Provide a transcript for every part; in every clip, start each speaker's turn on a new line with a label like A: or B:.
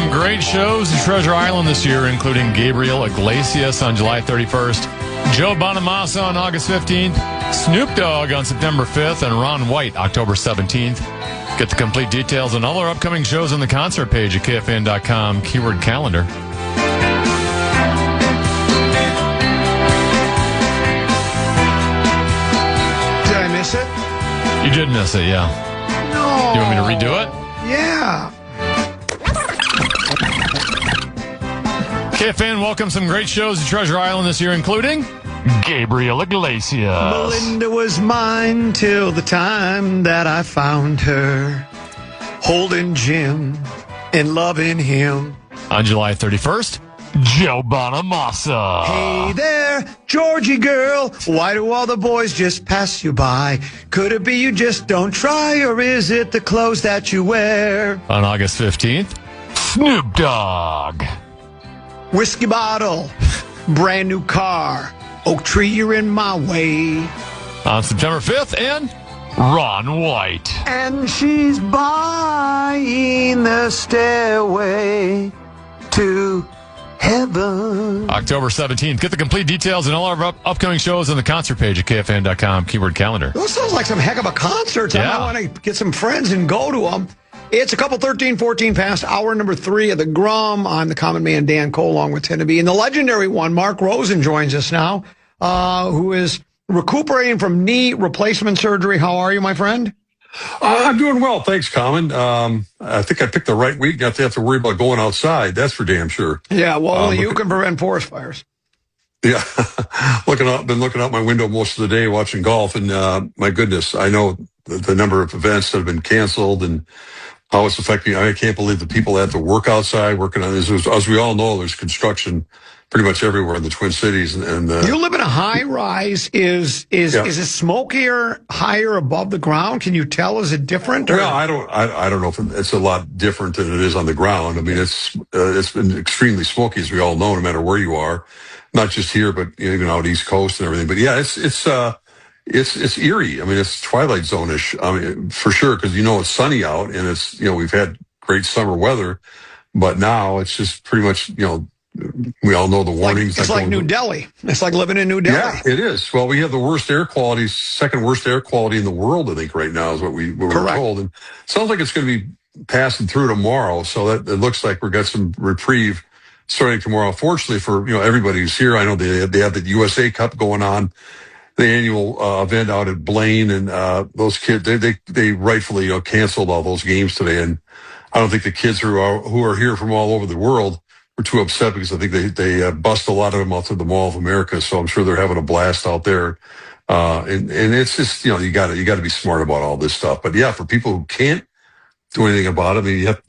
A: some great shows at Treasure Island this year, including Gabriel Iglesias on July 31st, Joe Bonamassa on August 15th, Snoop Dogg on September 5th, and Ron White October 17th. Get the complete details on all our upcoming shows on the concert page at KFAN.com, keyword calendar.
B: Did I miss it?
A: You did miss it, yeah.
B: No.
A: You want me to redo it?
B: Yeah.
A: KFAN welcomes some great shows at Treasure Island this year, including Gabriel Iglesias.
B: Melinda was mine till the time that I found her, holding Jim and loving him.
A: On July 31st, Joe Bonamassa.
B: Hey there, Georgie girl, why do all the boys just pass you by? Could it be you just don't try, or is it the clothes that you wear?
A: On August 15th, Snoop Dogg.
B: Whiskey bottle, brand new car, oak tree, you're in my way.
A: On September 5th, and Ron White.
B: And she's buying the stairway to heaven.
A: October 17th. Get the complete details and all our upcoming shows on the concert page at KFAN.com, keyword calendar.
B: Those sounds like some heck of a concert.
A: Yeah.
B: I might want to get some friends and go to them. It's a couple 13-14 past hour number 3 of the Grum. I'm the common man, Dan Cole, along with Tennessee. And the legendary one, Mark Rosen, joins us now, who is recuperating from knee replacement surgery. How are you, my friend?
C: I'm doing well. Thanks, Common. I think I picked the right week not to have to worry about going outside. That's for damn sure.
B: Yeah, well, only you can prevent forest fires.
C: Yeah. Been looking out my window most of the day watching golf. And my goodness, I know the number of events that have been canceled and how it's affecting. I can't believe the people that have to work outside working on this. As we all know, there's construction pretty much everywhere in the Twin Cities. And
B: you live in a high rise. Is it smokier higher above the ground? Can you tell? Is it different? Or?
C: Well, I don't know if it's a lot different than it is on the ground. I mean, it's been extremely smoky, as we all know, no matter where you are, not just here, but even out East Coast and everything. But yeah, it's eerie. I mean, it's Twilight Zone-ish. I mean, for sure, because it's sunny out and it's we've had great summer weather, but now it's just pretty much we all know the warnings.
B: It's like New Delhi. It's like living in New Delhi.
C: Yeah, it is. Well, we have the worst air quality, second worst air quality in the world, I think, right now is what we were told. And it sounds like it's going to be passing through tomorrow. So that it looks like we've got some reprieve starting tomorrow. Fortunately for, everybody who's here, I know they have the USA Cup going on, the annual event out at Blaine. And those kids, they rightfully canceled all those games today. And I don't think the kids who are here from all over the world were too upset because I think they bust a lot of them out to the Mall of America. So I'm sure they're having a blast out there. And it's just, you got to be smart about all this stuff. But yeah, for people who can't do anything about it, I mean, you have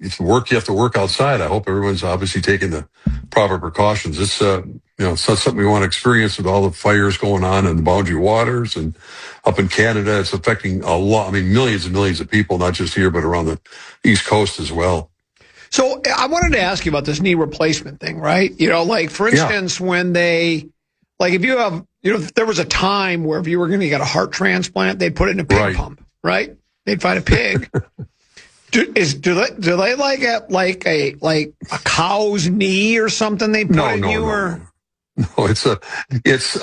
C: to work outside. I hope everyone's obviously taking the proper precautions. It's, it's not something we want to experience with all the fires going on in the Boundary Waters and up in Canada. It's affecting a lot. I mean, millions and millions of people, not just here, but around the East Coast as well.
B: So I wanted to ask you about this knee replacement thing, right? For instance, when if you have, if there was a time where if you were going to get a heart transplant, they'd put it in a pig pump, right? They'd find a pig. Do they like a cow's knee or something they put in you? Or?
C: No,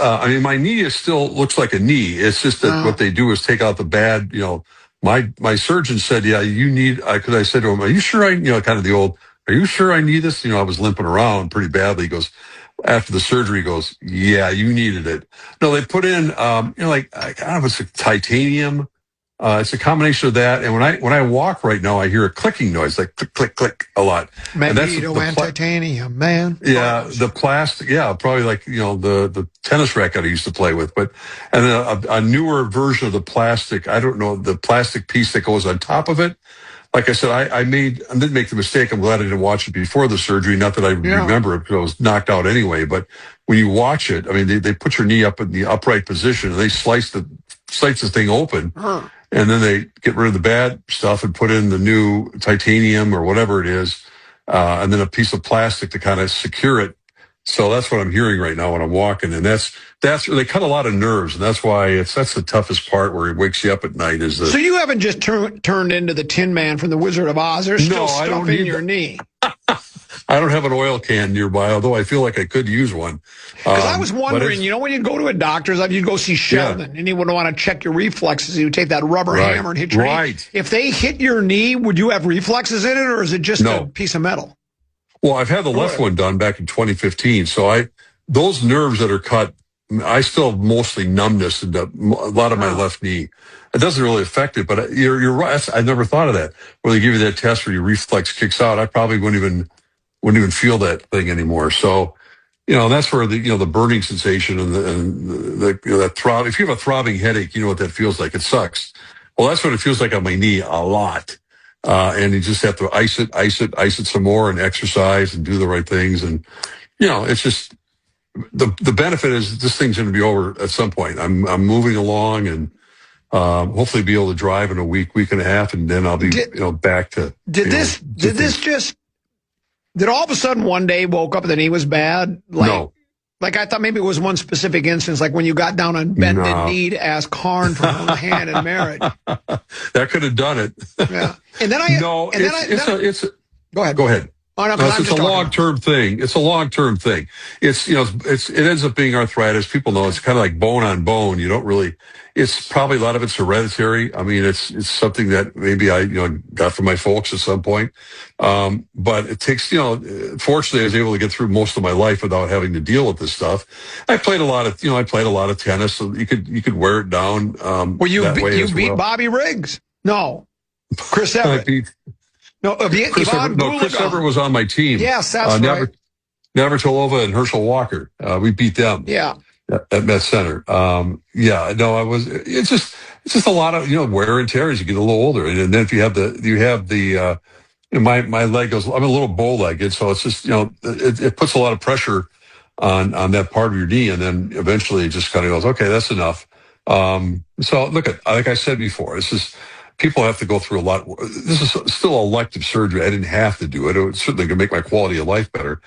C: I mean, my knee still looks like a knee. It's just that what they do is take out the bad, My surgeon said, yeah, you need, because I said to him, are you sure kind of the old, are you sure I need this? I was limping around pretty badly. He goes, after the surgery, he goes, yeah, you needed it. No, they put in, I don't know if it's a titanium. It's a combination of that. And when I walk right now, I hear a clicking noise, like click, click, click a lot.
B: Magneto and titanium, man.
C: Yeah, the plastic. Yeah, probably like, the tennis racket I used to play with. But, and then a newer version of the plastic, I don't know, the plastic piece that goes on top of it. Like I said, I didn't make the mistake. I'm glad I didn't watch it before the surgery. Not that I remember it because I was knocked out anyway. But when you watch it, I mean, they put your knee up in the upright position and they slice the thing open. And then they get rid of the bad stuff and put in the new titanium or whatever it is, and then a piece of plastic to kind of secure it. So that's what I'm hearing right now when I'm walking, and that's they cut a lot of nerves, and that's why that's the toughest part where it wakes you up at night. So
B: you haven't just turned into the Tin Man from the Wizard of Oz. There's still stuff in your knee.
C: I don't have an oil can nearby, although I feel like I could use one.
B: Because I was wondering, when you go to a doctor's, you'd go see Sheldon, and he would want to check your reflexes. He would take that rubber hammer and hit your knee. If they hit your knee, would you have reflexes in it, or is it just a piece of metal?
C: Well, I've had the left one done back in 2015, so those nerves that are cut, I still have mostly numbness in a lot of my left knee. It doesn't really affect it, but you're right. I never thought of that. When they give you that test where your reflex kicks out, I probably wouldn't even feel that thing anymore. So, that's where the burning sensation and that throb. If you have a throbbing headache, you know what that feels like. It sucks. Well, that's what it feels like on my knee a lot. And you just have to ice it some more and exercise and do the right things. And, it's just the benefit is this thing's going to be over at some point. I'm moving along and hopefully be able to drive in a week and a half, and then I'll be back to.
B: Did all of a sudden one day woke up and the knee was bad?
C: No.
B: Like I thought maybe it was one specific instance, like when you got down on bended knee to ask Karn for her hand in marriage.
C: That could have done it.
B: Yeah. And then go ahead.
C: Go ahead. Oh, no, it's a long-term thing. It's a long-term thing. It ends up being arthritis. People know it's kind of like bone on bone. You don't really. It's probably a lot of it's hereditary. I mean, it's something that maybe I got from my folks at some point. But it takes fortunately I was able to get through most of my life without having to deal with this stuff. I played a lot of tennis, so you could wear it down.
B: Well, you beat Bobby Riggs. No, Chris Everett.
C: Chris Everett was on my team.
B: Yes, that's right.
C: Navratilova and Herschel Walker. We beat them.
B: Yeah.
C: At Met Center. It's just a lot of, wear and tear as you get a little older. And then if you have my leg goes, I'm a little bow-legged. So it's just, it puts a lot of pressure on that part of your knee. And then eventually it just kind of goes, okay, that's enough. So look like I said before, people have to go through a lot. This is still elective surgery. I didn't have to do it. It would certainly could make my quality of life better.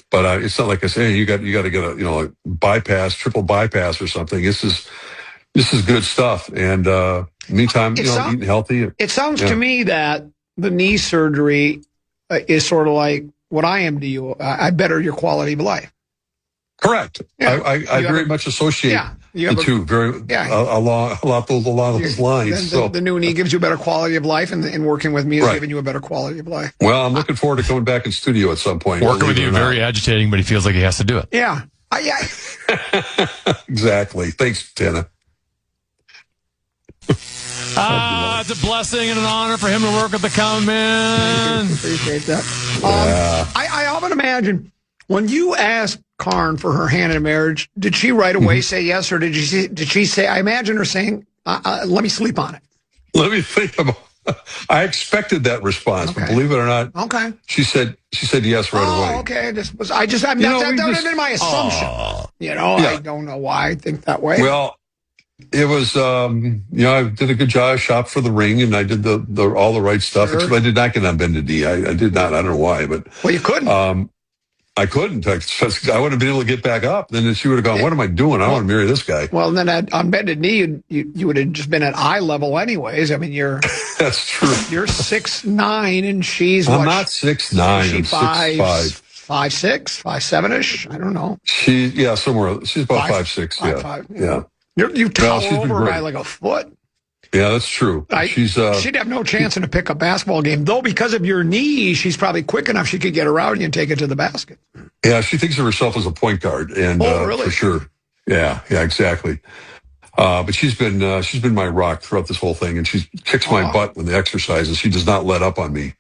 C: But it's not like I say, hey, you got to get a bypass, triple bypass or something. This is good stuff. And meantime, eating healthy.
B: It sounds to me that the knee surgery is sort of like what I am to you. I better your quality of life.
C: Correct. Yeah. I very much associate the two along those lines.
B: The new knee gives you a better quality of life, and working with me is giving you a better quality of life.
C: Well, I'm looking forward to coming back in studio at some point.
A: Working with you, very agitating, but he feels like he has to do it.
B: Yeah.
C: Exactly. Thanks, Tana.
A: It's a blessing and an honor for him to work with the common man.
B: Appreciate that. I often imagine when you asked Karn for her hand in marriage, did she right away say yes, or did she say? I imagine her saying, "Let me sleep on it."
C: Let me think about. I expected that response, but believe it or not, she said yes right away.
B: Okay, that would have been my assumption. I don't know why I think that way.
C: Well, it was I did a good job. I shopped for the ring, and I did all the right stuff. Except I did not get on bended knee. I did not. I don't know why, but
B: you couldn't.
C: I couldn't. I wouldn't have been able to get back up. Then she would have gone, what am I doing? I don't want to marry this guy.
B: Well, then on bended knee, you would have just been at eye level anyways. I mean,
C: That's true.
B: You're 6'9", and she's
C: I'm not 6'9". I'm 6'5".
B: 5'6", 5'7"-ish. I don't know.
C: Somewhere. She's about 5'6".
B: 5'5". Yeah. You tower over her by like a foot.
C: Yeah, that's true.
B: She'd have no chance in a pickup basketball game, though. Because of your knee, she's probably quick enough. She could get around you and take it to the basket.
C: Yeah, she thinks of herself as a point guard, and
B: really?
C: For sure. Yeah, exactly. But she's been my rock throughout this whole thing, and she kicks my butt when the exercises. She does not let up on me.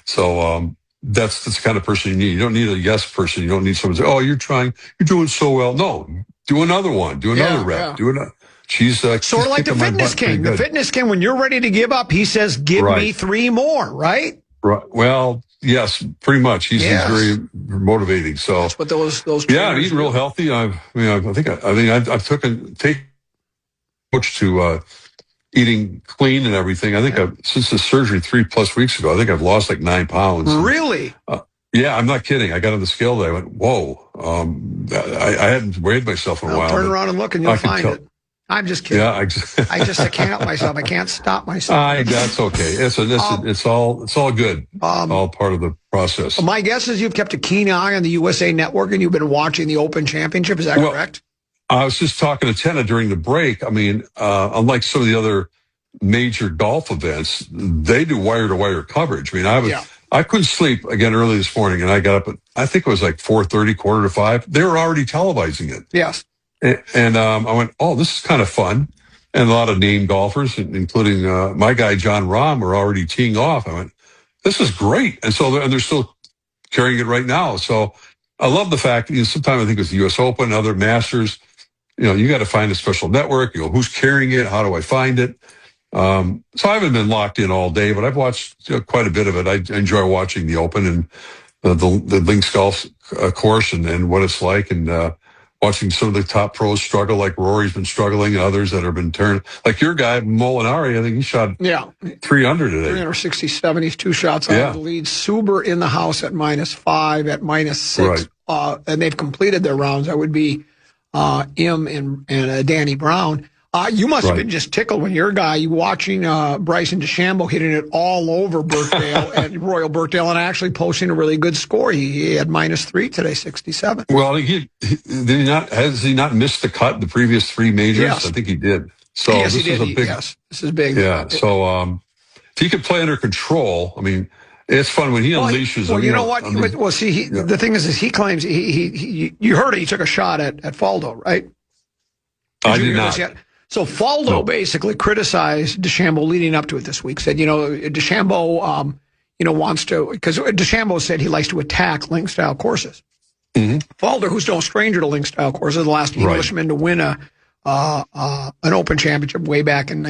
C: So that's the kind of person you need. You don't need a yes person. You don't need someone to say, "Oh, you're doing so well." No, do another one. Do another rep. Yeah. Do another. She's sort
B: of like the fitness king. The fitness king, when you're ready to give up, he says, "Give me 3 more." Right?
C: Right. Well, yes, pretty much. He's very motivating. So
B: that's what those.
C: Yeah, eating real healthy. I've taken coach to eating clean and everything. I think since the surgery 3+ weeks ago, I think I've lost like 9 pounds.
B: Really?
C: Yeah, I'm not kidding. I got on the scale today. I went, whoa. I hadn't weighed myself in a while.
B: Turn around and look, and you'll find it. I'm just kidding.
C: Yeah,
B: I can't help myself. I can't stop myself.
C: That's okay. It's all good. All part of the process.
B: My guess is you've kept a keen eye on the USA Network and you've been watching the Open Championship. Is that correct?
C: I was just talking to Tenna during the break. I mean, unlike some of the other major golf events, they do wire-to-wire coverage. I mean, I couldn't sleep again early this morning, and I got up at, I think it was like 4:30, 4:45. They were already televising it.
B: Yes.
C: And I went, oh, this is kind of fun. And a lot of named golfers, including my guy, John Rahm, were already teeing off. I went, this is great. And so they're still carrying it right now. So I love the fact that sometimes I think it's the U.S. Open, other Masters, you got to find a special network. Who's carrying it? How do I find it? So I haven't been locked in all day, but I've watched quite a bit of it. I enjoy watching the Open and the links golf course and what it's like, and watching some of the top pros struggle, like Rory's been struggling, and others that have been turned. Like your guy, Molinari, I think he shot 300 today.
B: 367. He's 2 shots out of the lead. Suber in the house at -5, at -6. Right. And they've completed their rounds. That would be Im and Danny Brown. You must have been just tickled when your guy, watching Bryson DeChambeau hitting it all over Birkdale and Royal Birkdale, and actually posting a really good score. He had -3 today, 67.
C: Well, has he not missed the cut the previous 3 majors?
B: Yes.
C: I think he did. So
B: yes,
C: this
B: he did.
C: is a big.
B: Yes, this is big.
C: Yeah. So if he could play under control, I mean, it's fun when he unleashes.
B: Well, you know what? The thing is he claims you heard it. He took a shot at Faldo, right?
C: I did not.
B: So Faldo basically criticized DeChambeau leading up to it this week. Said, DeChambeau, wants to, because DeChambeau said he likes to attack link style courses. Mm-hmm. Faldo, who's no stranger to link style courses, the last Englishman to win an Open Championship way back in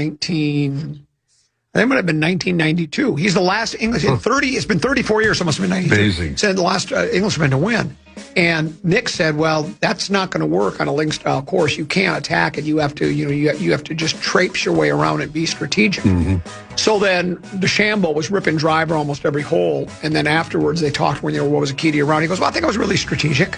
B: I think it might have been 1992. He's the last English in 30. It's been 34 years, so it must have been 92.
C: Amazing.
B: Said the last Englishman to win. And Nick said, "Well, that's not going to work on a link style course. You can't attack it. You have to, you have to just traipse your way around it, be strategic." Mm-hmm. So then DeChambeau was ripping driver almost every hole, and then afterwards they talked when what was the key to your round. He goes, "Well, I think I was really strategic.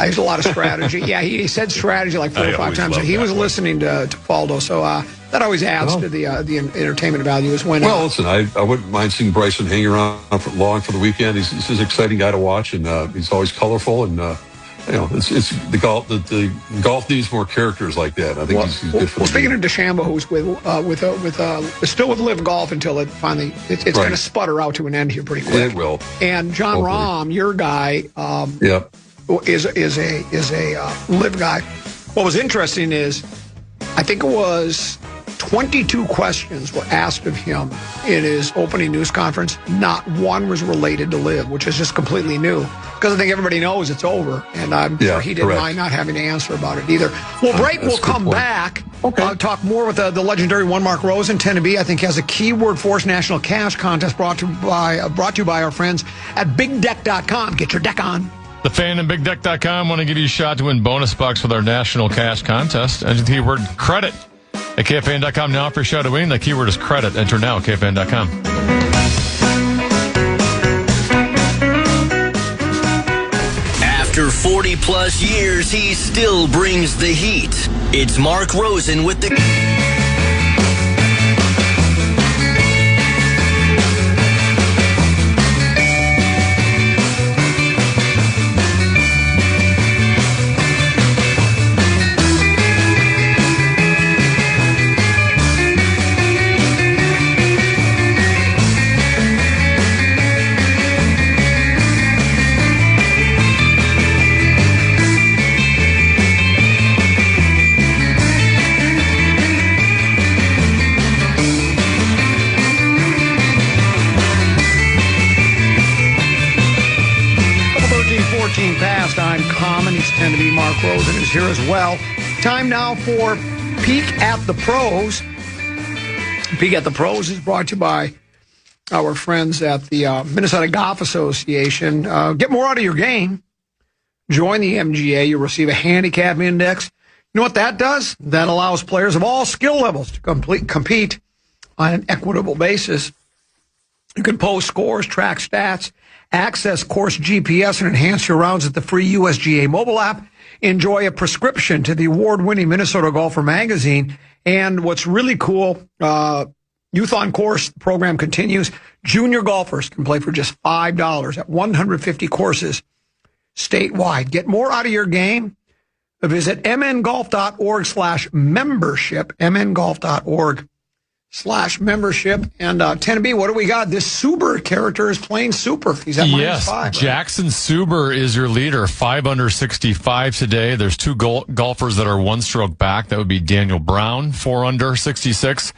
B: I used a lot of strategy." Yeah, he said strategy like 4 or 5 times. He was listening to Faldo, so that always adds to the entertainment value as when.
C: Well, listen, I wouldn't mind seeing Bryson hanging around long for the weekend. He's an exciting guy to watch, and he's always colorful, and it's the golf. The golf needs more characters like that. I think he's good for the
B: speaking of DeChambeau, who's still with Live Golf until it finally it's going to sputter out to an end here pretty quick.
C: It will.
B: And John Rahm, your guy, is a Live guy. What was interesting is, I think it was 22 questions were asked of him in his opening news conference. Not one was related to Live, which is just completely new. Because I think everybody knows it's over, and I'm sure he didn't mind not having to answer about it either. We'll break. We'll come back. Okay. Talk more with the legendary one Mark Rosen. Tennessee, I think, has a Keyword Force National Cash Contest brought to you by our friends at BigDeck.com. Get your deck on.
A: The Fan and BigDeck.com want to give you a shot to win bonus bucks with our national cash contest. Enter the keyword credit at KFAN.com now for a shot to win. The keyword is credit. Enter now at KFAN.com.
D: After 40-plus years, he still brings the heat. It's Mark Rosen with the...
B: I'm Common. He's tend to be Mark Rosen is here as well. Time now for Peek at the Pros. Peek at the Pros is brought to you by our friends at the Minnesota Golf Association. Get more out of your game. Join the MGA. You'll receive a handicap index. You know what that does? That allows players of all skill levels to compete on an equitable basis. You can post scores, track stats, access course GPS, and enhance your rounds at the free USGA mobile app. Enjoy a prescription to the award-winning Minnesota Golfer magazine. And what's really cool, Youth on Course program continues. Junior golfers can play for just $5 at 150 courses statewide. Get more out of your game. Visit mngolf.org/membership, mngolf.org/membership. And 10B, what do we got? This Suber character is playing super. He's at -5. Right?
A: Jackson Suber is your leader, 5 under 65 today. There's two golfers that are one stroke back. That would be Daniel Brown, 4 under 66.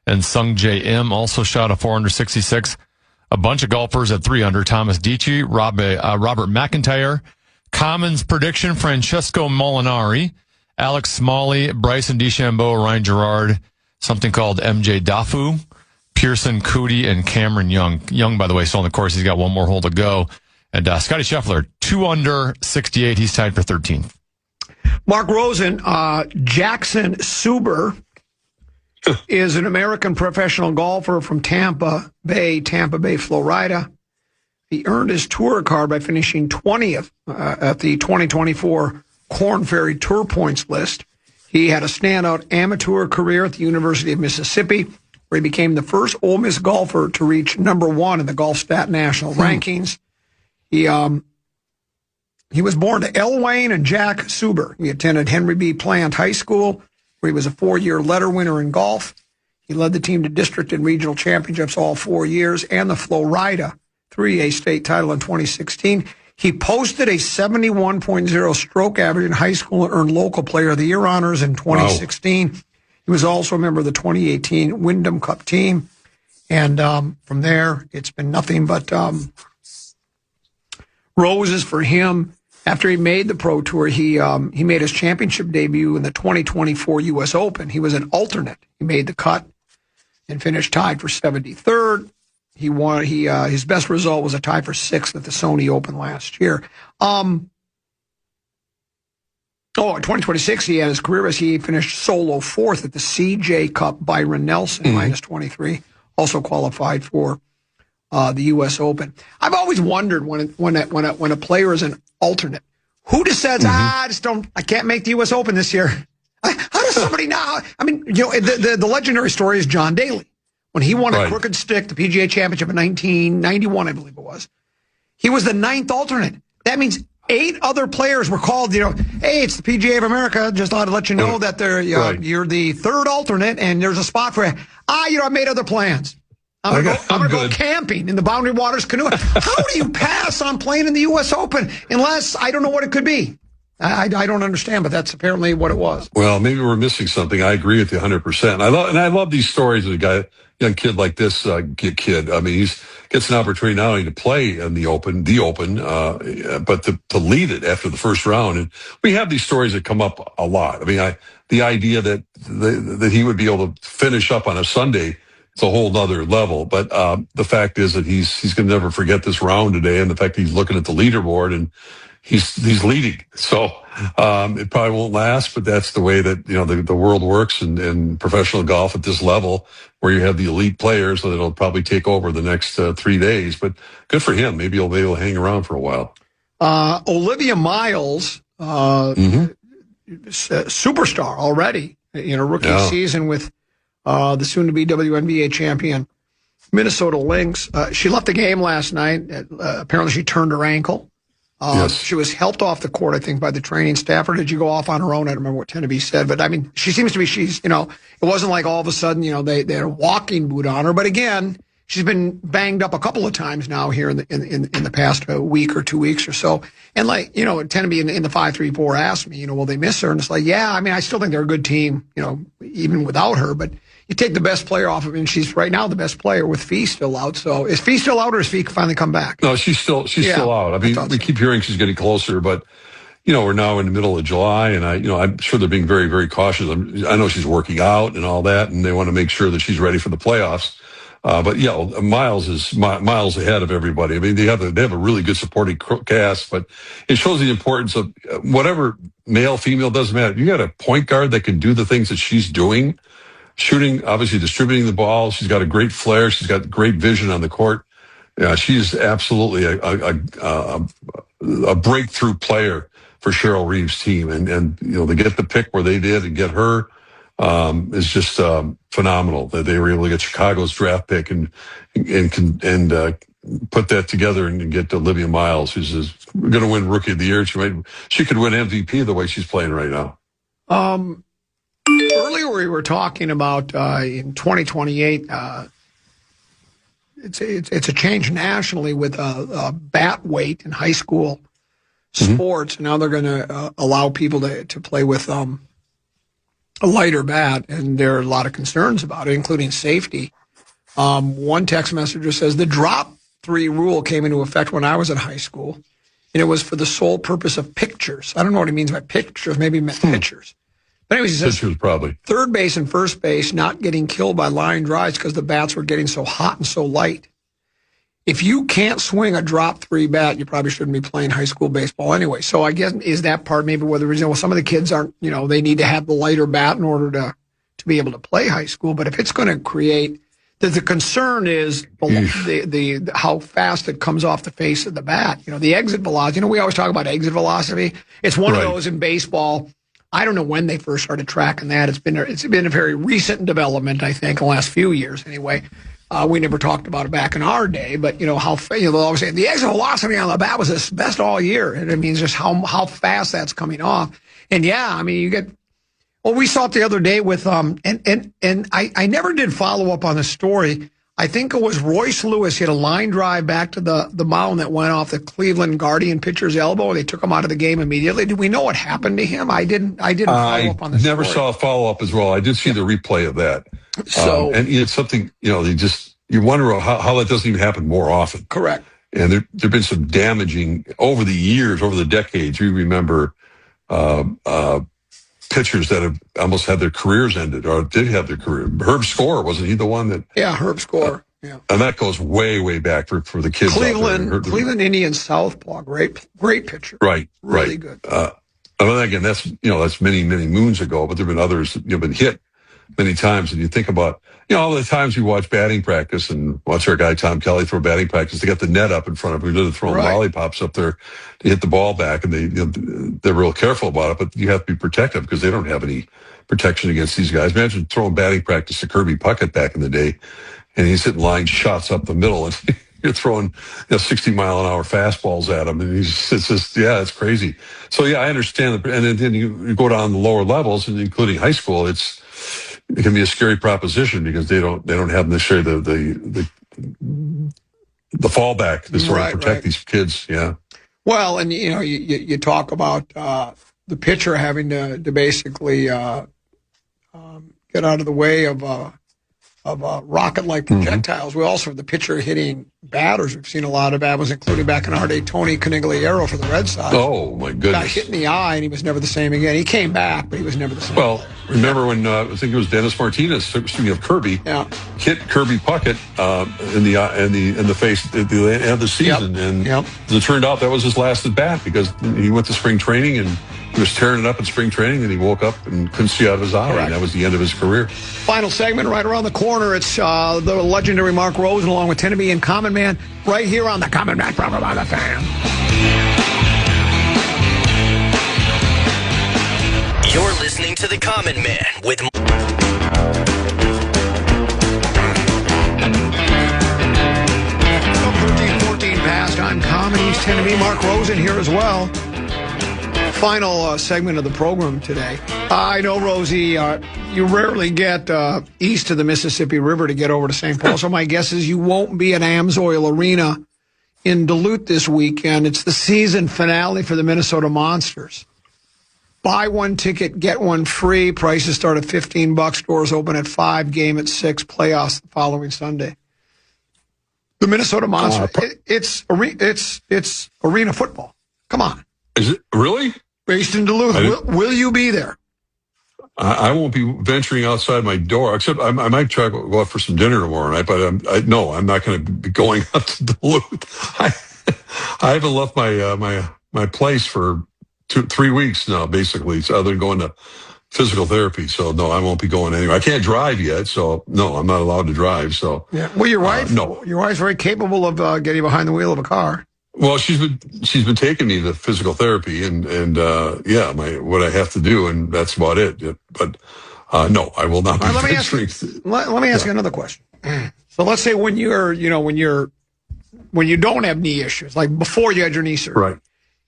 A: And Sung J M also shot a 4 under 66. A bunch of golfers at 3 under. Thomas Dietschy, Robert McIntyre. Commons prediction, Francesco Molinari, Alex Smalley, Bryson DeChambeau, Ryan Gerard, something called MJ Dafu, Pearson Cootie, and Cameron Young. Young, by the way, still on the course. He's got one more hole to go. And Scotty Scheffler, 2 under 68. He's tied for 13th.
B: Mark Rosen, Jackson Suber is an American professional golfer from Tampa Bay, Florida. He earned his tour card by finishing 20th at the 2024 Korn Ferry Tour Points list. He had a standout amateur career at the University of Mississippi, where he became the first Ole Miss golfer to reach #1 in the GolfStat national rankings. He was born to L. Wayne and Jack Suber. He attended Henry B. Plant High School, where he was a 4-year letter winner in golf. He led the team to district and regional championships all 4 years and the Florida 3A state title in 2016. He posted a 71.0 stroke average in high school and earned Local Player of the Year honors in 2016. Wow. He was also a member of the 2018 Wyndham Cup team. And from there, it's been nothing but roses for him. After he made the Pro Tour, he made his championship debut in the 2024 U.S. Open. He was an alternate. He made the cut and finished tied for 73rd. He won. His best result was a tie for 6th at the Sony Open last year. In 2026, he had his career as he finished solo 4th at the CJ Cup. Byron Nelson, -23, also qualified for the U.S. Open. I've always wondered when a player is an alternate, who decides, I can't make the U.S. Open this year. How does somebody now? I mean, the legendary story is John Daly. When he won a crooked stick, the PGA Championship in 1991, I believe it was, he was the 9th alternate. That means 8 other players were called, hey, it's the PGA of America. Just thought to let you know that you're the 3rd alternate and there's a spot for you. I made other plans. I'm going to go camping in the Boundary Waters canoe. How do you pass on playing in the U.S. Open unless I don't know what it could be? I don't understand, but that's apparently what it was.
C: Well, maybe we're missing something. I agree with you 100%. I love these stories of a young kid like this kid. I mean, he gets an opportunity not only to play in the Open, but to lead it after the first round. And we have these stories that come up a lot. I mean, the idea that he would be able to finish up on a Sunday, it's a whole nother level. But the fact is that he's going to never forget this round today, and the fact that he's looking at the leaderboard and he's leading. So it probably won't last, but that's the way that the world works in professional golf at this level, where you have the elite players that'll probably take over the next 3 days. But good for him. Maybe he'll be able to hang around for a while.
B: Olivia Miles, superstar already in a rookie season with the soon-to-be WNBA champion Minnesota Lynx. She left the game last night. Apparently she turned her ankle. She was helped off the court, I think, by the training staff. Or did you go off on her own? I don't remember what Tenneby said. But, I mean, she seems to be, it wasn't like all of a sudden, they had a walking boot on her. But, again, she's been banged up a couple of times now here in the past week or 2 weeks or so. And, Tenneby in the 5-3-4 asked me, will they miss her? And it's like, yeah, I mean, I still think they're a good team, even without her. But you take the best player off of it, and she's right now the best player with Fee still out. So is Fee still out, or is Fee finally come back?
C: No, she's still out. I mean, we keep hearing she's getting closer, but we're now in the middle of July, and I'm sure they're being very, very cautious. I know she's working out and all that, and they want to make sure that she's ready for the playoffs. But Miles is miles ahead of everybody. I mean, they have a really good supporting cast, but it shows the importance of whatever male, female, doesn't matter. You got a point guard that can do the things that she's doing. shooting, obviously distributing the ball. She's got a great flair. She's got great vision on the court. Yeah, she's absolutely a breakthrough player for Cheryl Reeves' team. And to get the pick where they did and get her is just phenomenal that they were able to get Chicago's draft pick and put that together and get Olivia Miles, who's going to win Rookie of the Year. She could win MVP the way she's playing right now.
B: Earlier we were talking about in 2028. It's a change nationally with bat weight in high school sports. Now they're going to allow people to play with a lighter bat, and there are a lot of concerns about it, including safety. One text messenger says the drop 3 rule came into effect when I was in high school, and it was for the sole purpose of pictures. I don't know what he means by pictures. Maybe he meant pitchers. But anyways, he says
C: pitchers probably.
B: Third base and first base not getting killed by line drives because the bats were getting so hot and so light. If you can't swing a drop 3 bat, you probably shouldn't be playing high school baseball anyway. So I guess is that part maybe where the reason? Well, some of the kids aren't, they need to have the lighter bat in order to be able to play high school. But if it's going to create the concern is the how fast it comes off the face of the bat. The exit velocity. We always talk about exit velocity. It's one of those in baseball. I don't know when they first started tracking that. It's been a very recent development, I think, in the last few years anyway. We never talked about it back in our day, but they'll always say the exit velocity on the bat was its best all year, and it means just how fast that's coming off. And you get. Well, we saw it the other day with and I never did follow up on the story. I think it was Royce Lewis hit a line drive back to the mound that went off the Cleveland Guardian pitcher's elbow, and they took him out of the game immediately. Did we know what happened to him? I didn't follow up on the story.
C: I never saw a follow up as well. I did see the replay of that. So and it's something you wonder how that doesn't even happen more often.
B: Correct.
C: And there've been some damaging over the years, over the decades. We remember pitchers that have almost had their careers ended or did have their career. Herb Score, wasn't he the one that?
B: Yeah, Herb Score. Yeah.
C: And that goes way, way back for the kids.
B: Cleveland Indians southpaw, great pitcher.
C: Right.
B: Really good.
C: And again, that's many, many moons ago, but there've been others that been hit many times. And you think about, all the times we watch batting practice and watch our guy Tom Kelly throw batting practice, they got the net up in front of him. They're throwing lollipops up there to hit the ball back, and they're real careful about it, but you have to be protective because they don't have any protection against these guys. Imagine throwing batting practice to Kirby Puckett back in the day, and he's hitting line shots up the middle, and you're throwing 60-mile-an-hour fastballs at him, and it's crazy. So, I understand. And then you go down the lower levels, and including high school, it can be a scary proposition because they don't have necessarily the fallback to sort of protect these kids. Yeah.
B: Well, and you talk about the pitcher having to basically get out of the way of rocket-like projectiles. We also have the pitcher hitting batters. We've seen a lot of bad ones, including back in our day, Tony Conigliaro for the Red Sox.
C: Oh, my goodness.
B: Got hit in the eye, and he was never the same again. He came back, but he was never the same.
C: Well, remember when I think it was Dennis Martinez, speaking of Kirby, hit Kirby Puckett in the face at the end of the season. And as it turned out, that was his last at bat because he went to spring training and he was tearing it up in spring training, and he woke up and couldn't see out of his eye. Correct. And that was the end of his career.
B: Final segment right around the corner. It's the legendary Mark Rosen along with Tenneby and Common Man right here on the Common Man program on the Fan.
D: You're listening to the Common Man with
B: 13:14 pastime comedies. Tenneby, Mark Rosen here as well. Final segment of the program today. I know, Rosie, you rarely get east of the Mississippi River to get over to St. Paul, so my guess is you won't be at Amsoil Arena in Duluth this weekend. It's the season finale for the Minnesota Monsters. Buy one ticket, get one free. Prices start at $15. Doors open at 5. Game at 6. Playoffs the following Sunday. The Minnesota Monsters. It's arena football. Come on.
C: Is it really?
B: Based in Duluth. Will you be there?
C: I won't be venturing outside my door, except I might try to go out for some dinner tomorrow night, but I'm not going to be going up to Duluth. I haven't left my place for 3 weeks now, basically, so other than going to physical therapy. So no, I won't be going anywhere. I can't drive yet, so no, I'm not allowed to drive. So
B: yeah. Well, your wife, your wife's very capable of getting behind the wheel of a car.
C: Well, she's been taking me to physical therapy and what I have to do, and that's about it. But no, I will not be.
B: Let me ask you another question. So let's say when you don't have knee issues, like before you had your knee surgery,
C: right?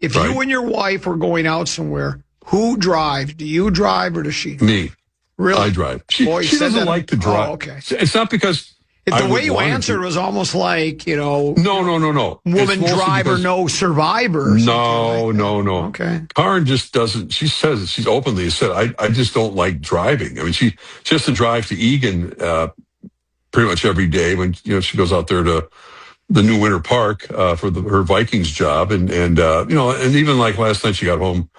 B: If you and your wife were going out somewhere, who drives? Do you drive or does she drive?
C: Me.
B: Really?
C: I drive. She doesn't like to drive.
B: Oh, okay.
C: It's not because.
B: The way you answered was almost like,
C: No.
B: Woman driver, no survivor.
C: No.
B: Okay.
C: Karen just doesn't, she says, she's openly said, I just don't like driving. I mean, she has to drive to Egan pretty much every day when, she goes out there to the new Winter Park for her Vikings job. And even like last night she got home,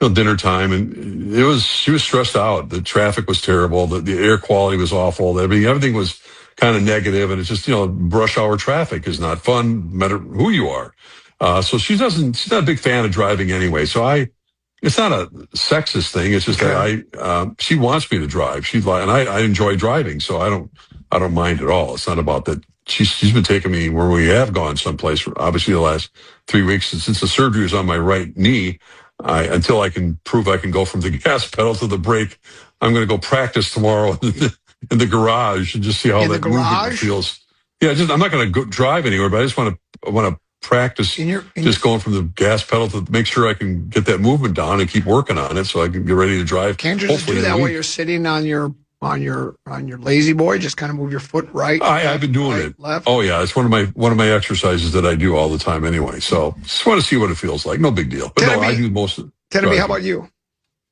C: dinner time, and she was stressed out. The traffic was terrible. The air quality was awful. I mean, everything was kind of negative, and it's just, rush hour traffic is not fun, no matter who you are. So she's not a big fan of driving anyway. So it's not a sexist thing. It's just that she wants me to drive. And I enjoy driving, so I don't mind at all. It's not about that. She's been taking me where we have gone someplace, obviously the last 3 weeks. And since the surgery was on my right knee, until I can prove I can go from the gas pedal to the brake, I'm going to go practice tomorrow in the garage and just see how that movement feels. Yeah, I'm not going to go drive anywhere, but I just want to practice just going from the gas pedal to make sure I can get that movement down and keep working on it so I can get ready to drive.
B: Can't you just do that while you're sitting on your lazy boy? Just kind of move your foot right.
C: I've been doing it.
B: Left.
C: Oh yeah, it's one of my exercises that I do all the time anyway. So just want to see what it feels like. No big deal. But I do most of it.
B: Tennessee, how about you?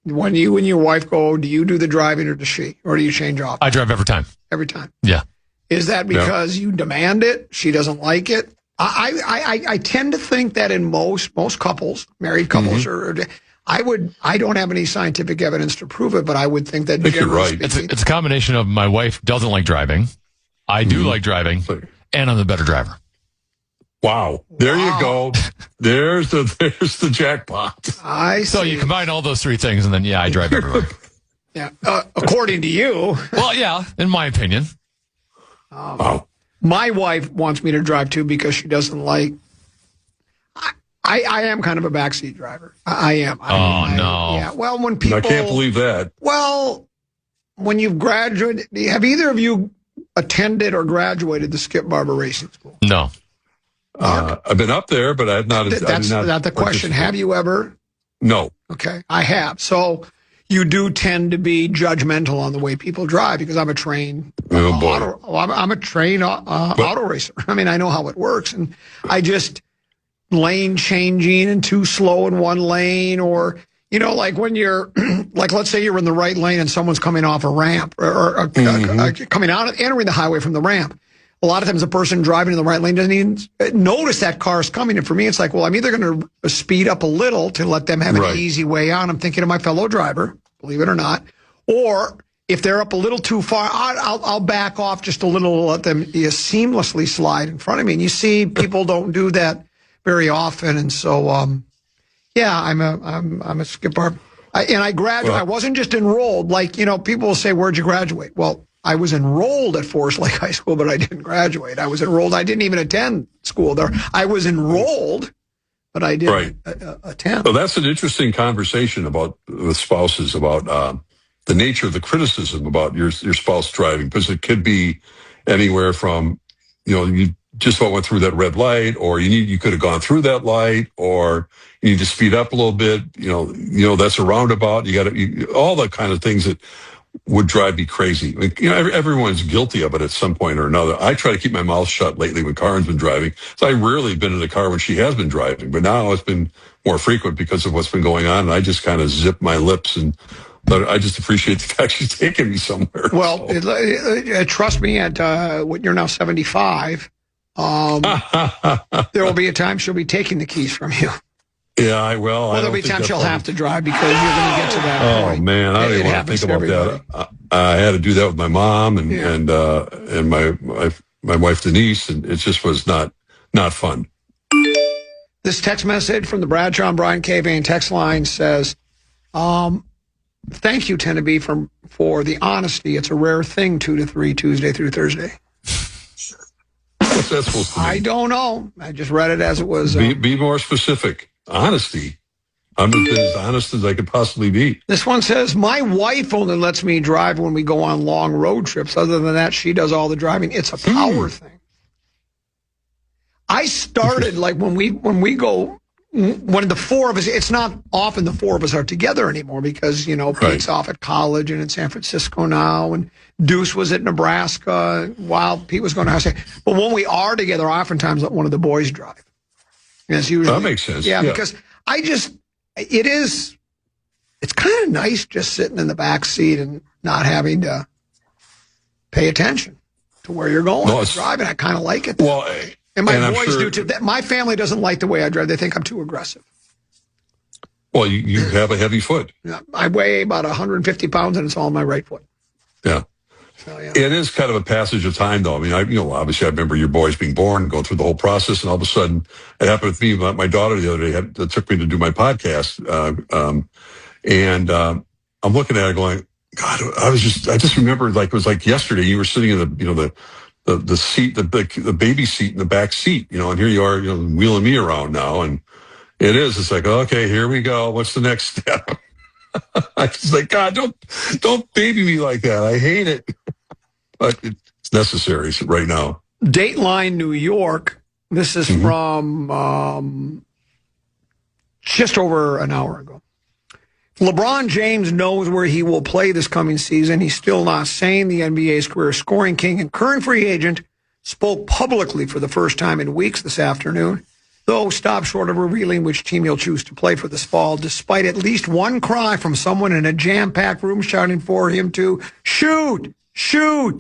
B: When you and your wife go, do you do the driving or does she? Or do you change off?
A: I drive every time.
B: Every time?
A: Yeah.
B: Is that because you demand it? She doesn't like it? I tend to think that in most couples, married couples, I don't have any scientific evidence to prove it, but I would think that
C: you're right.
A: It's a combination of my wife doesn't like driving, I do like driving, and I'm the better driver.
C: Wow. There you go. There's the jackpot.
A: So you combine all those three things, and then, I drive everywhere.
B: Yeah. According to you.
A: Well, yeah, in my opinion.
C: Wow.
B: My wife wants me to drive, too, because she doesn't like... I am kind of a backseat driver. I am.
A: No.
B: Yeah. Well, when people...
C: I can't believe that.
B: Well, when you've graduated... Have either of you attended or graduated the Skip Barber Racing School?
A: No.
C: I've been up there, but I've not.
B: That's not the question. Have you ever?
C: No.
B: Okay, I have. So you do tend to be judgmental on the way people drive because I'm a trained I'm a trained auto racer. I mean, I know how it works, and I just lane changing and too slow in one lane, or like when you're like, let's say you're in the right lane and someone's coming off a ramp or coming out entering the highway from the ramp. A lot of times the person driving in the right lane doesn't even notice that car's coming. And for me, it's like, well, I'm either going to speed up a little to let them have an easy way out. I'm thinking of my fellow driver, believe it or not. Or if they're up a little too far, I'll back off just a little to let them seamlessly slide in front of me. And you see people don't do that very often. And so, I'm a Skip Barber. And I graduated. I wasn't just enrolled. Like, people will say, where'd you graduate? Well, I was enrolled at Forest Lake High School, but I didn't graduate. I was enrolled. I didn't even attend school there. I was enrolled, but I didn't attend.
C: So that's an interesting conversation with spouses about the nature of the criticism about your spouse driving, because it could be anywhere from, you just about went through that red light, or you could have gone through that light, or you need to speed up a little bit. That's a roundabout. You got all the kind of things that would drive me crazy. I mean, everyone's guilty of it at some point or another. I try to keep my mouth shut lately when Karen's been driving. So I rarely been in the car when she has been driving, but now it's been more frequent because of what's been going on. And I just kind of zip my lips, but I just appreciate the fact she's taking me somewhere.
B: Well, trust me, when you're now 75, there will be a time she'll be taking the keys from you.
C: Yeah, well,
B: there'll be times she'll have to drive because you're going to get to that point.
C: Oh man, I don't even want to think about that. I had to do that with my mom and my wife Denise, and it just was not fun.
B: This text message from the Bradshaw and Brian KFAN text line says, thank you tend to be for the honesty. It's a rare thing, 2 to 3, Tuesday through Thursday.
C: What's that supposed to mean?
B: I don't know. I just read it as it was.
C: Be more specific. Honesty. I'm as honest as I could possibly be.
B: This one says, my wife only lets me drive when we go on long road trips. Other than that, she does all the driving. It's a power thing. I started, like, when we go, when the four of us, it's not often the four of us are together anymore because, Pete's off at college and in San Francisco now, and Deuce was at Nebraska while Pete was going to Ohio State. But when we are together, I oftentimes let one of the boys drive. And it's usually,
C: that makes sense.
B: Yeah, because it's kind of nice just sitting in the back seat and not having to pay attention to where you're going. No, driving, I kind of like it.
C: Well,
B: and my boys do too. My family doesn't like the way I drive. They think I'm too aggressive.
C: Well, you have a heavy foot.
B: Yeah, I weigh about 150 pounds, and it's all on my right foot.
C: Yeah.
B: So, yeah.
C: It is kind of a passage of time, though. I mean, obviously, I remember your boys being born, going through the whole process, and all of a sudden, it happened with me. My daughter the other day that took me to do my podcast, and I'm looking at it going, God, I just remembered like it was like yesterday. You were sitting in the seat, the baby seat in the back seat, and here you are, wheeling me around now, and it's like, okay, here we go. What's the next step? I just like, God, don't baby me like that. I hate it. But it's necessary right now.
B: Dateline New York. This is from just over an hour ago. LeBron James knows where he will play this coming season. He's still not saying the NBA's career scoring king and current free agent spoke publicly for the first time in weeks this afternoon, though stopped short of revealing which team he'll choose to play for this fall, despite at least one cry from someone in a jam-packed room shouting for him to shoot. No,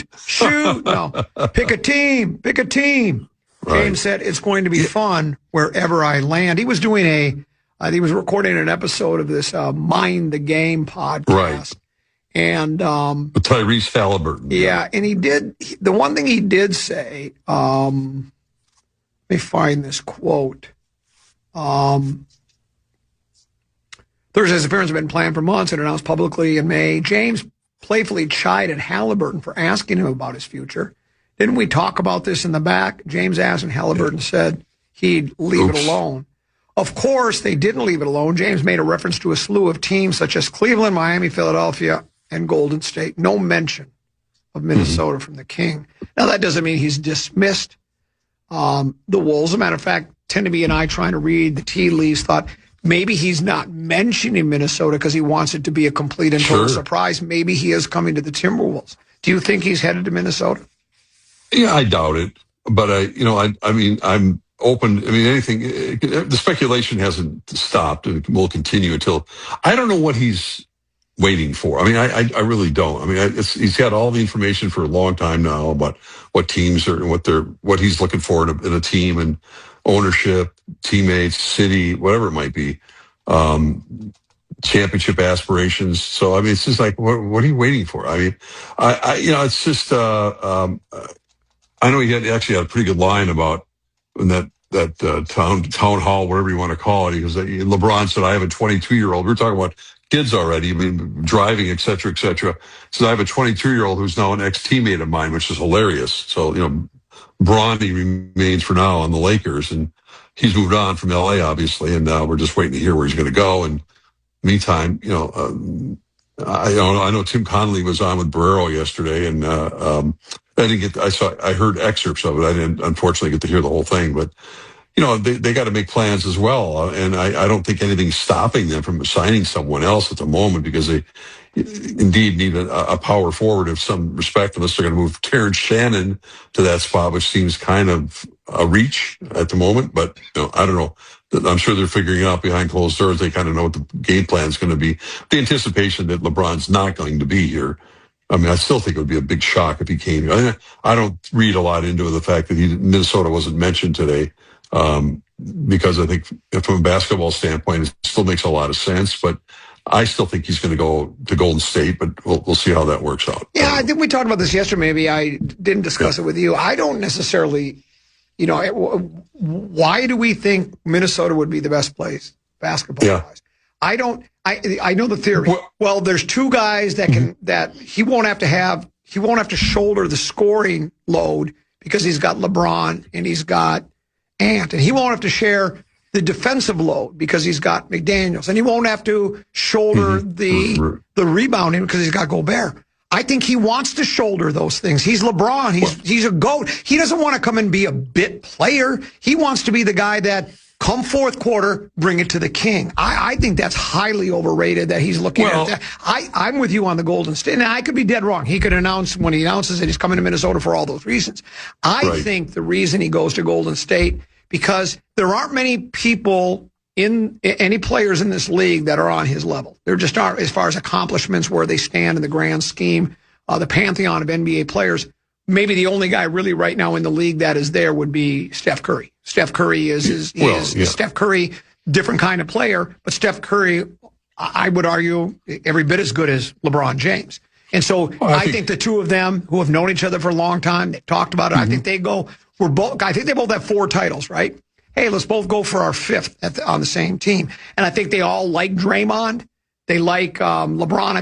B: pick a team. Right. James said, it's going to be fun wherever I land. He was doing he was recording an episode of this Mind the Game podcast.
C: Right.
B: And
C: with Tyrese Halliburton.
B: Yeah, and the one thing he did say, let me find this quote. Thursday's appearance had been planned for months and announced publicly in May. James playfully chided Halliburton for asking him about his future. Didn't we talk about this in the back? James asked, and Halliburton said he'd leave it alone. Of course, they didn't leave it alone. James made a reference to a slew of teams such as Cleveland, Miami, Philadelphia, and Golden State. No mention of Minnesota from the King. Now, that doesn't mean he's dismissed the Wolves. As a matter of fact, Tenneby and I, trying to read the tea leaves, thought maybe he's not mentioning Minnesota because he wants it to be a complete and total surprise. Maybe he is coming to the Timberwolves. Do you think he's headed to Minnesota?
C: Yeah, I doubt it. But I mean, I'm open. I mean, anything. The speculation hasn't stopped and will continue until I don't know what he's waiting for. I mean, I really don't. I mean, he's had all the information for a long time now about what teams are and what he's looking for in a team and ownership, teammates, city, whatever it might be, championship aspirations. So, I mean, it's just like, what are you waiting for? I mean, it's just, I know he actually had a pretty good line about in that town hall, whatever you want to call it. He goes, LeBron said, I have a 22-year-old. We're talking about kids already. I mean, driving, et cetera, et cetera. So I have a 22-year-old who's now an ex-teammate of mine, which is hilarious. So, Bronny remains for now on the Lakers, and he's moved on from LA, obviously, and we're just waiting to hear where he's going to go. And meantime, I know Tim Connolly was on with Barrero yesterday, and I heard excerpts of it. I didn't, unfortunately, get to hear the whole thing, but they got to make plans as well, and I don't think anything's stopping them from signing someone else at the moment because they indeed need a power forward of some respect, unless they're going to move Terrence Shannon to that spot, which seems kind of a reach at the moment. But I don't know. I'm sure they're figuring it out behind closed doors. They kind of know what the game plan is going to be. The anticipation that LeBron's not going to be here. I mean, I still think it would be a big shock if he came here. I don't read a lot into the fact that Minnesota wasn't mentioned today, because I think from a basketball standpoint, it still makes a lot of sense. But I still think he's going to go to Golden State, but we'll see how that works out.
B: Yeah, I think we talked about this yesterday. Maybe I didn't discuss it with you. I don't necessarily, why do we think Minnesota would be the best place basketball-wise? I I know the theory. Well, there's two guys that he won't have to shoulder the scoring load because he's got LeBron and he's got Ant, and he won't have to share the defensive load because he's got McDaniels, and he won't have to shoulder the rebounding because he's got Gobert. I think he wants to shoulder those things. He's LeBron. He's a GOAT. He doesn't want to come and be a bit player. He wants to be the guy that come fourth quarter, bring it to the king. I think that's highly overrated that he's looking at that. I'm with you on the Golden State. And I could be dead wrong. He could announce when he announces that he's coming to Minnesota for all those reasons. I think the reason he goes to Golden State, because there aren't many people any players in this league that are on his level. There just aren't, as far as accomplishments, where they stand in the grand scheme, the pantheon of NBA players. Maybe the only guy really right now in the league that is there would be Steph Curry. Steph Curry is Steph Curry, different kind of player, but Steph Curry, I would argue, every bit as good as LeBron James. And so I think the two of them who have known each other for a long time, they've talked about it. I think they both have 4 titles, right? Hey, let's both go for our 5th on the same team. And I think they all like Draymond. They like LeBron.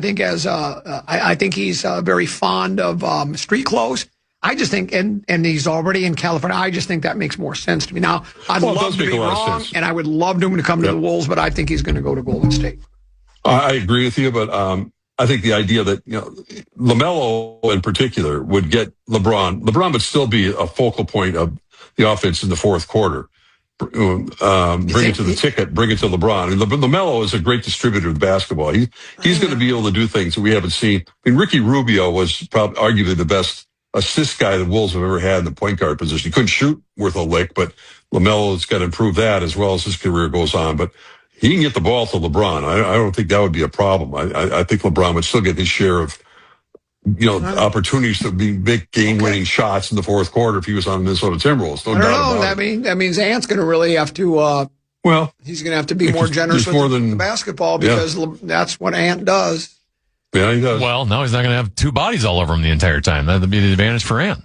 B: I think he's very fond of street clothes. I just think, and he's already in California. I just think that makes more sense to me. Now, I'd love to be wrong, and I would love him to come to the Wolves, but I think he's going to go to Golden State.
C: I agree with you, but I think the idea that LaMelo in particular would get LeBron. LeBron would still be a focal point of the offense in the fourth quarter. Bring it to the ticket, bring it to LeBron. And LaMelo is a great distributor of basketball. He's going to be able to do things that we haven't seen. I mean, Ricky Rubio was probably arguably the best assist guy the Wolves have ever had in the point guard position. He couldn't shoot worth a lick, but LaMelo's got to improve that as well as his career goes on. But he can get the ball to LeBron. I don't think that would be a problem. I think LeBron would still get his share of opportunities to make game-winning shots in the fourth quarter if he was on the Minnesota Timberwolves. No doubt about it.
B: That means Ant's going to really have to. He's going to have to be more generous with the basketball because that's what Ant does.
C: Yeah, he does.
A: Well, no, he's not going to have 2 bodies all over him the entire time. That'd be the advantage for Ant.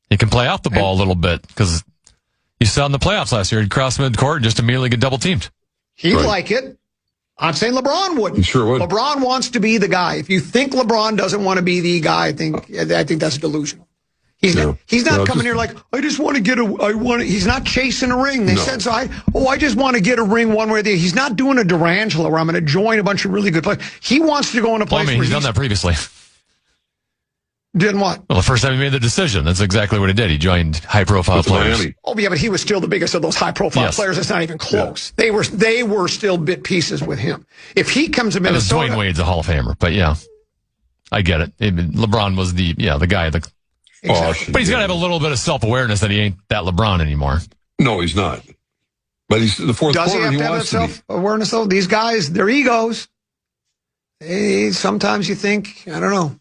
A: He can play out the ball a little bit because you saw in the playoffs last year, he'd cross midcourt and just immediately get double-teamed.
B: He'd like it. I'm saying LeBron wouldn't.
C: He sure would.
B: LeBron wants to be the guy. If you think LeBron doesn't want to be the guy, I think that's delusional. He's not coming here like, I just want to get he's not chasing a ring. They said so. I just want to get a ring one way or the other. He's not doing a Durangelo where I'm going to join a bunch of really good players. He wants to go in a place where
A: he's done that previously.
B: Did what?
A: Well, the first time he made the decision, that's exactly what he did. He joined high-profile players.
C: Miami.
B: Oh, yeah, but he was still the biggest of those high-profile players. It's not even close. Yeah. They were still bit pieces with him. If he comes to Minnesota,
A: Dwayne Wade's a Hall of Famer, but yeah, I get it. LeBron was the guy.
B: Exactly.
A: But he's got to have a little bit of self-awearness that he ain't that LeBron anymore.
C: No, he's not. But he's the fourth quarter.
B: Does he have to have that self-awareness though? These guys, their egos. Sometimes you think, I don't know.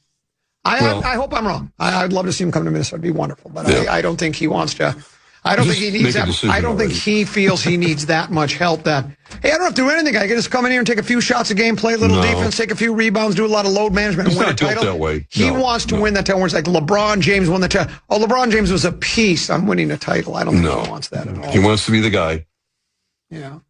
B: I hope I'm wrong. I'd love to see him come to Minnesota. It'd be wonderful. But I don't think he wants to. I don't think he needs that. I don't think he feels he needs that much help. Hey, I don't have to do anything. I can just come in here and take a few shots a game, play a little defense, take a few rebounds, do a lot of load management, and win a title.
C: That way.
B: He wants to win that title. Where it's like LeBron James won the title. Oh, LeBron James was a piece on winning a title. I don't think he wants that at all.
C: He wants to be the guy.
B: Yeah.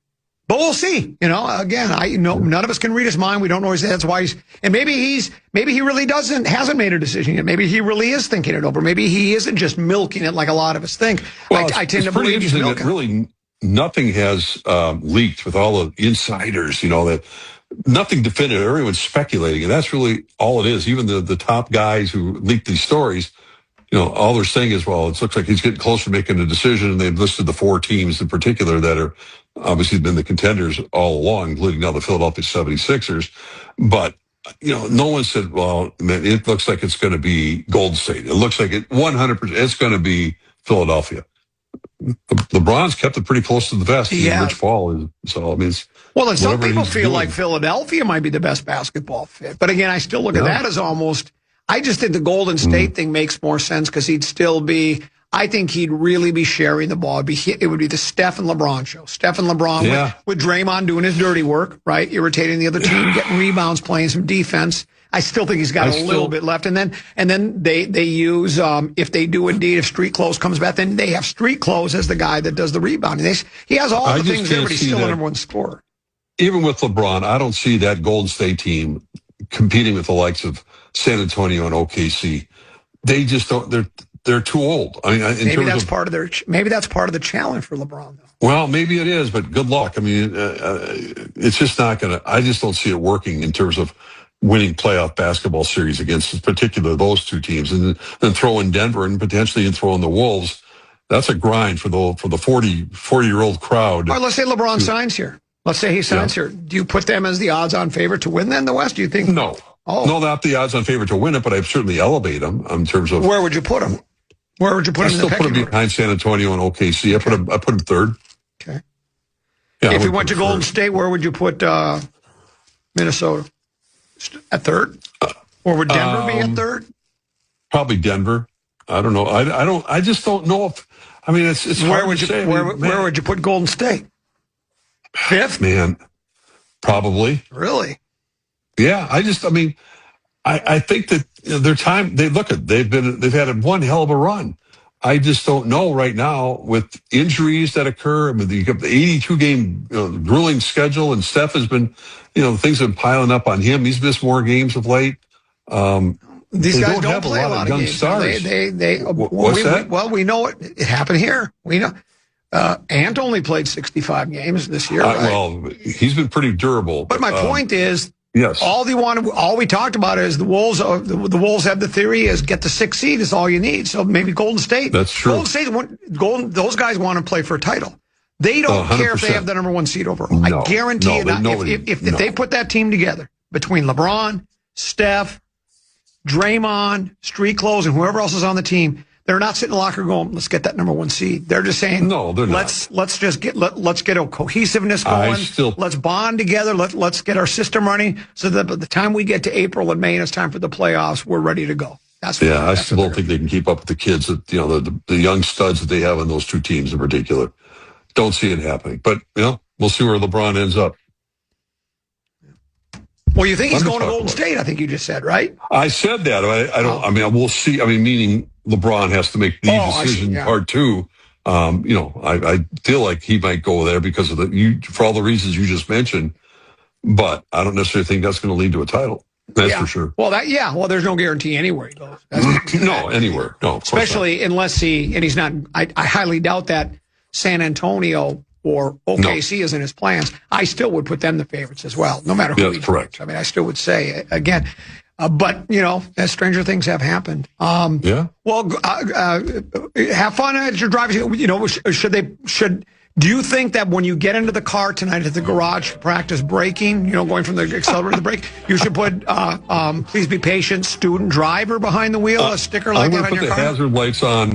B: But we'll see. Again, none of us can read his mind. We don't know that's why maybe he really hasn't made a decision yet. Maybe he really is thinking it over. Maybe he isn't just milking it like a lot of us think.
C: Well,
B: I tend to believe he's milking.
C: That really nothing has leaked with all the insiders, that nothing definitive. Everyone's speculating, and that's really all it is. Even the top guys who leaked these stories, all they're saying is, well, it looks like he's getting closer to making a decision, and they've listed the 4 teams in particular that are obviously been the contenders all along, including now the Philadelphia 76ers. But, no one said, well, man, it looks like it's going to be Golden State. It looks like 100%, it's going to be Philadelphia. LeBron's kept it pretty close to the vest. Rich Paul is. So, I mean,
B: and some people feel like Philadelphia might be the best basketball fit. But again, I still look at that as almost, I just think the Golden State thing makes more sense because he'd still be, I think he'd really be sharing the ball. It would be the Steph and LeBron show. Steph and LeBron with Draymond doing his dirty work, right? Irritating the other team, getting rebounds, playing some defense. I still think he's got a little bit left. And then they use, if they do indeed, if Street Clothes comes back, then they have Street Clothes as the guy that does the rebounding. He has all the things there, but he's still the number one scorer.
C: even with LeBron, I don't see that Golden State team competing with the likes of San Antonio and OKC. They just don't. They're too old. I mean,
B: maybe that's part of the challenge for LeBron, though.
C: Well, maybe it is, but good luck. I mean, it's just not going to. I just don't see it working in terms of winning playoff basketball series against, in particular, those two teams, and then throw in Denver and potentially throw in the Wolves. That's a grind for the 40-year-old crowd.
B: All right, let's say LeBron signs here. Let's say he signs here. Do you put them as the odds-on favorite to win then the West? Do you think?
C: No.
B: Oh.
C: No, not the odds-on favorite to win it, but I'd certainly elevate them in terms of.
B: Where would you put them? Where would you put them?
C: I still put them behind San Antonio and OKC. I put them third.
B: Okay.
C: Yeah,
B: if you went to Golden State, where would you put Minnesota? At third? Or would Denver be at third?
C: Probably Denver. I don't know. I just don't know if. I mean, it's
B: where
C: hard
B: would
C: to
B: you
C: say.
B: where would you put Golden State? Fifth?
C: Man, probably.
B: Really?
C: Yeah. I think that their time. They've had one hell of a run. I just don't know right now with injuries that occur. I mean, the 82-game grueling schedule, and Steph has been, things have been piling up on him. He's missed more games of late.
B: These guys don't play a lot of young games.
C: Stars.
B: What's that? We know it happened here. We know. Ant only played 65 games this year. Right?
C: Well, he's been pretty durable.
B: But my point is,
C: yes,
B: all we talked about is the Wolves. The Wolves have the theory is get the 6th seed is all you need. So maybe Golden State.
C: That's true.
B: Those guys want to play for a title. They don't care if they have the number 1 seed overall.
C: No,
B: I guarantee you. If they put that team together between LeBron, Steph, Draymond, Street Clothes, and whoever else is on the team, they're not sitting in the locker going, let's get that number 1 seed. They're just saying,
C: no, they're not.
B: Let's get a cohesiveness going. Let's bond together. Let's get our system running so that by the time we get to April and May and it's time for the playoffs, we're ready to go. I
C: still don't think they can keep up with the kids that, the young studs that they have on those two teams in particular. Don't see it happening. But, we'll see where LeBron ends up.
B: Well, you think he's going to Golden State, I think you just said, right?
C: I said that. I don't. I mean, we'll see. I mean, meaning LeBron has to make the decision part two. I feel like he might go there because of for all the reasons you just mentioned. But I don't necessarily think that's going to lead to a title. That's for sure.
B: Well, Well, there's no guarantee anywhere he goes.
C: Anywhere. No,
B: especially unless he's not. I highly doubt that San Antonio or OKC is in his plans. I still would put them the favorites as well, no matter who.
C: That's correct.
B: I mean, I still would say again, but as stranger things have happened. Well, have fun as you're driving. Do you think that when you get into the car tonight at the garage, practice braking, going from the accelerator to the brake, you should put please be patient, student driver behind the wheel, a sticker like that on your car?
C: I'm going to put the hazard lights on.